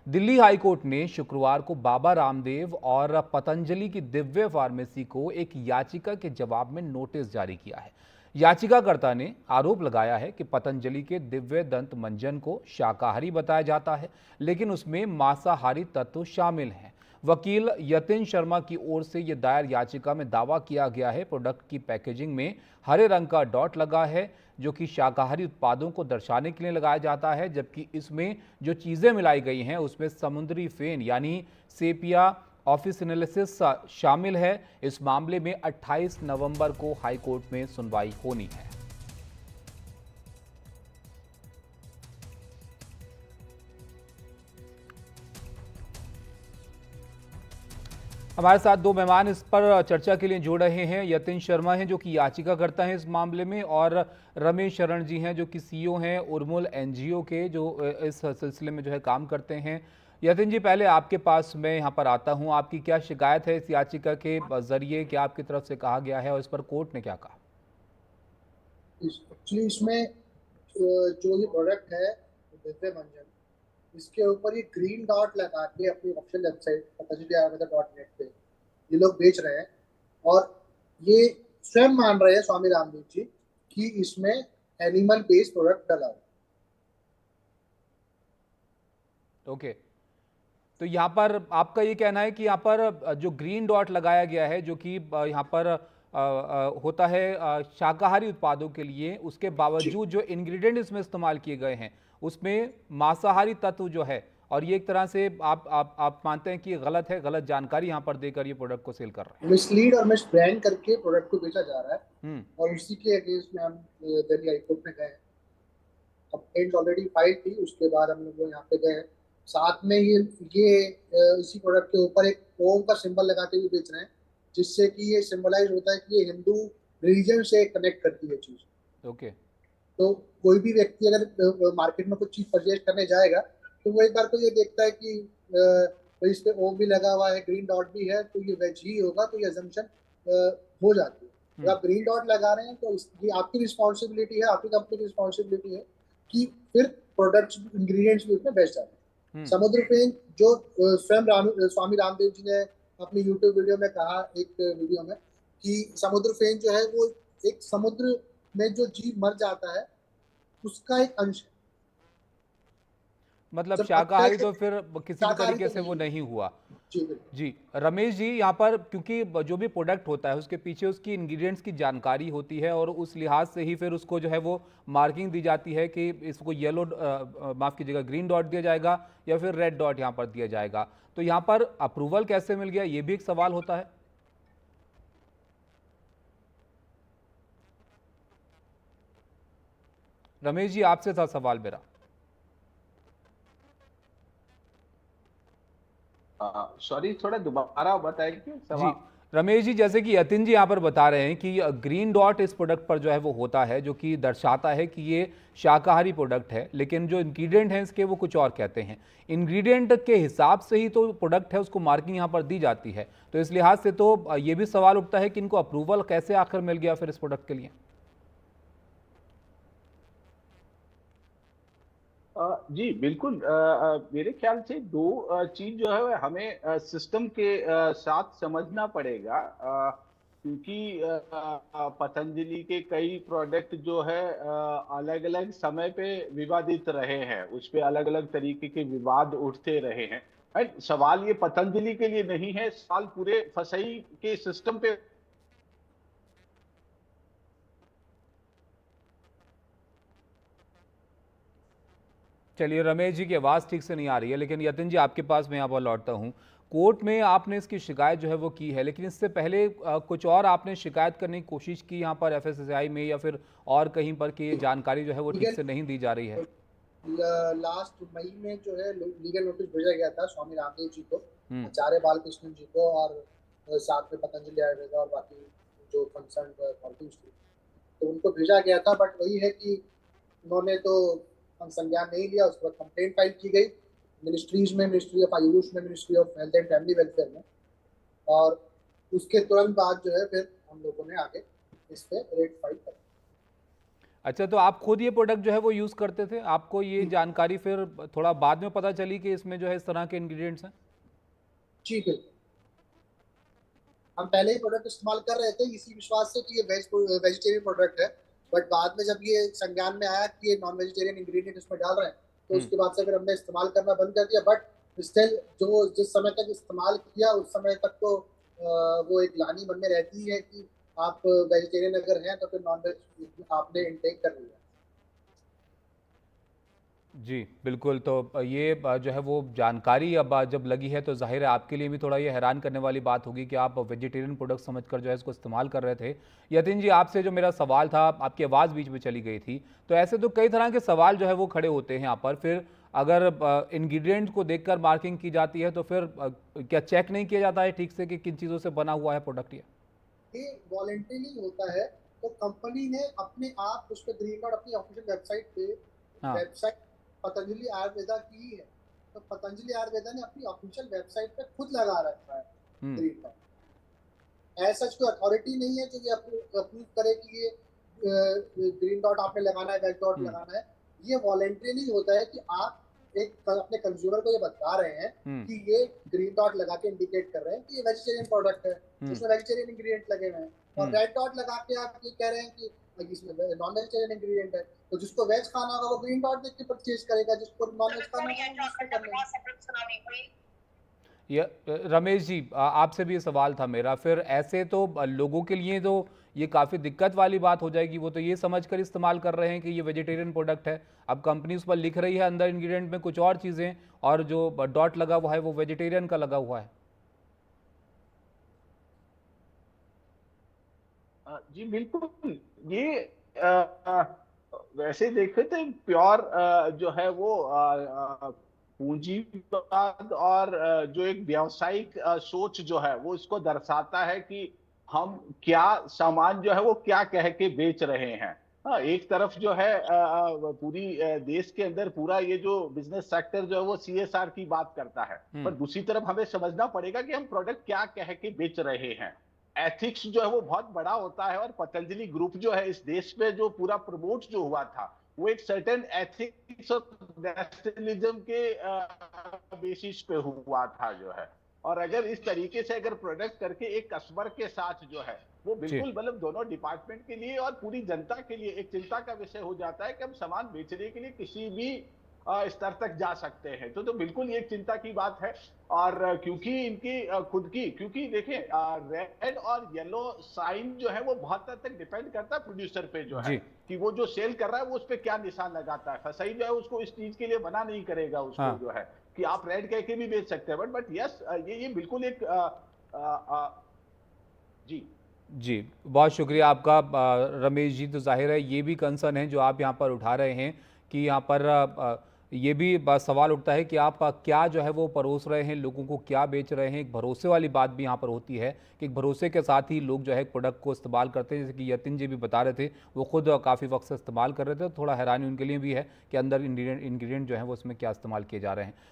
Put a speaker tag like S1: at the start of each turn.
S1: Delhi high court ने शुक्रवार को बाबा रामदेव और पतंजलि की दिव्य फार्मेसी को एक याचिका के जवाब में नोटिस जारी किया है। याचिकाकर्ता ने आरोप लगाया है कि पतंजलि के दिव्य दंत मंजन को शाकाहारी बताया जाता है, लेकिन उसमें मांसाहारी तत्व शामिल हैं। वकील यतिन शर्मा की ओर से यह दायर याचिका में दावा किया गया है प्रोडक्ट की पैकेजिंग में हरे रंग का डॉट लगा है, जो कि शाकाहारी उत्पादों को दर्शाने के लिए लगाया जाता है, जबकि इसमें जो चीज़ें मिलाई गई हैं उसमें समुद्री फेन यानी सेपिया ऑफिसिनेलिसिस शामिल है। इस मामले में 28 नवंबर को हाईकोर्ट में सुनवाई होनी है। हमारे साथ दो मेहमान इस पर चर्चा के लिए जुड़ रहे हैं। यतिन शर्मा हैं जो कि याचिकाकर्ता हैं इस मामले में, और रमेश शरण जी हैं जो कि सीईओ हैं उर्मुल एनजीओ के, जो इस सिलसिले में जो है काम करते हैं। यतिन जी, पहले आपके पास मैं यहाँ पर आता हूँ। आपकी क्या शिकायत है इस याचिका के जरिए, क्या आपकी तरफ से कहा गया है और इस पर कोर्ट ने क्या कहा?
S2: एक्चुअली इसमें जो ये प्रोडक्ट है दिव्य मंजन, इसके ऊपर ये ग्रीन डॉट लगा के अपनी official website Patanjali Ayurveda .net पे ये लोग बेच रहे हैं। और ये स्वयं मान रहे हैं स्वामी रामदेव जी कि इसमें एनिमल बेस्ड प्रोडक्ट डला है।
S1: ओके, तो यहाँ पर आपका ये कहना है कि यहाँ पर जो ग्रीन डॉट लगाया गया है, जो कि यहाँ पर होता है शाकाहारी उत्पादों के लिए, उसके
S2: जी
S1: बावजूद जो इंग्रेडिएंट इसमें इस्तेमाल किए गए हैं उसमें मांसाहारी तत्व जो है, और ये एक तरह से आप मानते हैं कि ये गलत है, गलत जानकारी यहाँ पर देकर ये प्रोडक्ट को सेल कर रहे
S2: मिसलीड और मिस ब्रांड करके प्रोडक्ट को बेचा जा रहा है।
S1: हैं।
S2: और उसी के अगेंस्ट में हम दिल्ली हाईकोर्ट में गए। कंप्लेंट ऑलरेडी फाइल थी, उसके बाद हम लोग यहाँ पे गए। साथ में इसी प्रोडक्ट के ऊपर एक ओम का सिंबल लगाते हुए बेच रहे हैं, जिससे कि ये सिंबलाइज होता है कि ये हिंदू रिलीजन से कनेक्ट करती है चीज।
S1: ओके।
S2: तो कोई भी व्यक्ति अगर मार्केट में कुछ चीज परचेज करने जाएगा तो वो एक बार को ये देखता है कि तो इस पे ओम भी लगा हुआ है, ग्रीन डॉट भी है, तो ये वेज ही होगा, तो ये अजम्पशन हो जाती है। अगर आप ग्रीन डॉट लगा रहे हैं तो ये आपकी रिस्पॉन्सिबिलिटी है, आपकी कंपनी की रिस्पॉन्सिबिलिटी है कि फिर प्रोडक्ट्स इंग्रेडिएंट्स भी उसमें बेस्ट जाए। समुद्र फेन जो स्वयं स्वामी रामदेव जी ने अपनी यूट्यूब वीडियो में कहा, एक वीडियो में, कि समुद्र फेन जो है वो एक समुद्र में जो जीव मर जाता है उसका एक अंश है।
S1: मतलब
S2: जब
S1: शाकाहारी
S2: अत्यधिक
S1: तो फिर किसी भी
S2: शाकाहारी
S1: तरीके
S2: तो
S1: से वो
S2: नहीं।
S1: नहीं हुआ।
S2: जी बिल्कुल।
S1: जी रमेश जी, यहाँ पर क्योंकि जो भी प्रोडक्ट होता है उसके पीछे उसकी इंग्रेडिएंट्स की जानकारी होती है, और उस लिहाज से ही फिर उसको जो है वो मार्किंग दी जाती है कि इसको येलो माफ़ कीजिएगा ग्रीन डॉट दिया जाएगा या फिर रेड डॉट यहाँ पर दिया जाएगा। तो यहाँ पर अप्रूवल कैसे मिल गया, ये भी एक सवाल होता है। रमेश जी, आपसे था सवाल मेरा।
S3: सॉरी, थोड़ा दोबारा बताएंगे
S1: जी
S3: सवाल।
S1: रमेश जी, जैसे कि यतिन जी यहाँ पर बता रहे हैं कि ग्रीन डॉट इस प्रोडक्ट पर जो है वो होता है, जो कि दर्शाता है कि ये शाकाहारी प्रोडक्ट है, लेकिन जो इंग्रेडिएंट हैं इसके वो कुछ और कहते हैं। इंग्रेडिएंट के हिसाब से ही तो प्रोडक्ट है उसको मार्किंग यहाँ पर दी जाती है। तो इस लिहाज से तो ये भी सवाल उठता है कि इनको अप्रूवल कैसे आखिर मिल गया फिर इस प्रोडक्ट के लिए।
S3: जी बिल्कुल। मेरे ख्याल से दो चीज जो है हमें सिस्टम के साथ समझना पड़ेगा। क्योंकि पतंजलि के कई प्रोडक्ट जो है अलग अलग समय पे विवादित रहे हैं, उस पे अलग अलग तरीके के विवाद उठते रहे हैं। सवाल ये पतंजलि के लिए नहीं है, सवाल पूरे फसई के सिस्टम पे।
S1: चलिए, रमेश जी की आवाज़ ठीक से नहीं आ रही है, लेकिन यतिन जी आपके पास मैं यहाँ पर लौटता हूँ। कोर्ट में आपने इसकी शिकायत जो है वो की है, लेकिन इससे पहले कुछ और आपने शिकायत करने की कोशिश की यहाँ पर एफएसएसआई में या फिर और कहीं पर कि ये जानकारी जो है वो ठीक
S2: लीगल
S1: से नहीं दी जा रही है।
S2: लास्ट मई में जो है लीगल नोटिस भेजा गया था स्वामी रामदेव जी को,
S1: हम्म।
S2: आचार्य बालकृष्णन जी को, और साथ में पतंजलि आयुर्वेदा और बाकी जो कंसर्न अथॉरिटीज थी, तो उनको भेजा गया था। बट वही है कि उन्होंने तो संज्ञान नहीं लिया। उसके बाद कंप्लेंट फाइल की गई मिनिस्ट्रीज में, मिनिस्ट्री ऑफ आयुष में, ministry of health and family welfare में। और उसके तुरंत बाद जो है फिर हम लोगों ने आगे इस पे रेट फाइल कर।
S1: अच्छा, तो आप खुद ये प्रोडक्ट जो है वो यूज़ करते थे? आपको ये जानकारी फिर थोड़ा बाद में पता चली कि इसमें जो है इस तरह के इंग्रेडिएंट्स हैं?
S2: जी बिल्कुल। हम पहले ही प्रोडक्ट इस्तेमाल कर रहे थे इसी विश्वास से कि ये वेजिटेरियन प्रोडक्ट है, बट बाद में जब ये संज्ञान में आया कि ये नॉन वेजिटेरियन इंग्रेडिएंट इसमें डाल रहे हैं, तो
S1: हुँ।
S2: उसके बाद से फिर हमने इस्तेमाल करना बंद कर दिया। बट स्टिल जो जिस समय तक इस्तेमाल किया उस समय तक तो वो एक ग्लानि मन में रहती ही है कि आप वेजिटेरियन अगर हैं तो फिर नॉन वेज आपने इंटेक कर लिया।
S1: जी, बिल्कुल। तो ये जो है वो जानकारी अब जब लगी है तो ज़ाहिर है आपके लिए भी थोड़ा ये हैरान करने वाली बात होगी कि आप वेजिटेरियन प्रोडक्ट समझकर जो है इसको इस्तेमाल कर रहे थे। यतिन जी, आपसे जो मेरा सवाल था, आपकी आवाज़ बीच में चली गई थी। तो ऐसे तो कई तरह के सवाल जो है वो खड़े होते हैं यहाँ पर। फिर अगर इंग्रीडिएंट को देखकर मार्किंग की जाती है तो फिर क्या चेक नहीं किया जाता है ठीक से कि किन चीज़ों से बना हुआ है प्रोडक्ट ये?
S2: ये वॉलंटरी होता है, तो कंपनी ने अपने आप उस पर ग्रीन डॉट अपनी ऑफिशियल
S1: हाँ।
S2: वेबसाइट पतंजलि आयुर्वेदा की ही है। तो पतंजलि आयुर्वेदा ने अपनी ऑफिशियल वेबसाइट पे खुद लगा रखा है
S1: हुँ,
S2: ग्रीन डॉट। ऐसा कोई अथॉरिटी नहीं है जो ये अप्रूव करे कि ये ग्रीन डॉट आपने लगाना है, रेड डॉट
S1: हुँ,
S2: लगाना है। ये वॉलंटरी होता है कि आप एक अपने कंज्यूमर को ये बता रहे हैं
S1: हुँ,
S2: कि ये ग्रीन डॉट लगा के इंडिकेट कर रहे हैं कि ये वेजिटेरियन प्रोडक्ट है,
S1: हुँ,
S2: इसमें वेजिटेरियन इंग्रेडिएंट लगे हुए हैं। और
S1: हुँ।
S2: रेड डॉट लगा के आप ये कह रहे हैं कि इसमें नॉन वेजिटेरियन इंग्रेडिएंट है। तो जिसको वेज खाना होगा वो ग्रीन डॉट देख के परचेज करेगा, जिसको नॉन वेज खाना होगा वो उसको कर लेगा।
S1: रमेश जी, आपसे भी ये सवाल था मेरा। फिर ऐसे तो लोगों के लिए तो ये काफ़ी दिक्कत वाली बात हो जाएगी। वो तो ये समझकर इस्तेमाल कर रहे हैं कि ये वेजिटेरियन प्रोडक्ट है। अब कंपनी उस पर लिख रही है अंदर इंग्रेडिएंट में कुछ और चीज़ें, और जो डॉट लगा हुआ है वो वेजिटेरियन का लगा हुआ है।
S3: जी बिल्कुल। ये अ, वैसे देखे तो प्योर जो है वो पूंजीवाद और जो एक व्यावसायिक सोच जो है वो इसको दर्शाता है कि हम क्या सामान जो है वो क्या कह के बेच रहे हैं। हाँ, एक तरफ जो है पूरी देश के अंदर पूरा ये जो बिजनेस सेक्टर जो है वो सीएसआर की बात करता है,
S1: हुँ,
S3: पर दूसरी तरफ हमें समझना पड़ेगा कि हम प्रोडक्ट क्या कह के बेच रहे हैं। एथिक्स जो है वो बहुत बड़ा होता है, और पतंजलि ग्रुप जो है इस देश पे जो पूरा प्रमोट जो हुआ था वो एक सर्टेन एथिक्स और नेशनलिज्म के बेसिस पे हुआ था जो है। और अगर इस तरीके से अगर प्रोडक्ट करके एक कस्टमर के साथ जो है वो
S1: जी।
S3: बिल्कुल मतलब दोनों डिपार्टमेंट के लिए और पूरी जनता के लिए एक चिंता का विषय हो जाता है कि हम सामान बेचने के लिए किसी भी स्तर तक जा सकते हैं। तो बिल्कुल ये एक चिंता की बात है। और क्योंकि इनकी खुद की, क्योंकि देखिए रेड और येलो साइन जो है वो बहुत हद तक डिपेंड करता है प्रोड्यूसर पे जो है,
S1: जी।
S3: कि वो जो सेल कर रहा है वो उस पर क्या निशान लगाता है। फसाई जो है उसको इस चीज के लिए मना नहीं करेगा उसको
S1: हाँ।
S3: जो है कि आप रेड कह के भी बेच सकते हैं। बट यस, ये बिल्कुल एक जी
S1: जी, बहुत शुक्रिया आपका रमेश जी। तो ज़ाहिर है ये भी कंसर्न है जो आप यहाँ पर उठा रहे हैं कि यहाँ पर ये भी सवाल उठता है कि आप क्या जो है वो परोस रहे हैं, लोगों को क्या बेच रहे हैं। एक भरोसे वाली बात भी यहाँ पर होती है कि एक भरोसे के साथ ही लोग जो है प्रोडक्ट को इस्तेमाल करते हैं। जैसे कि यतिन जी भी बता रहे थे, वो खुद काफ़ी वक्त से इस्तेमाल कर रहे थे। तो थोड़ा हैरानी उनके लिए भी है कि अंदर इंग्रेडिएंट जो है वो उसमें क्या इस्तेमाल किए जा रहे हैं।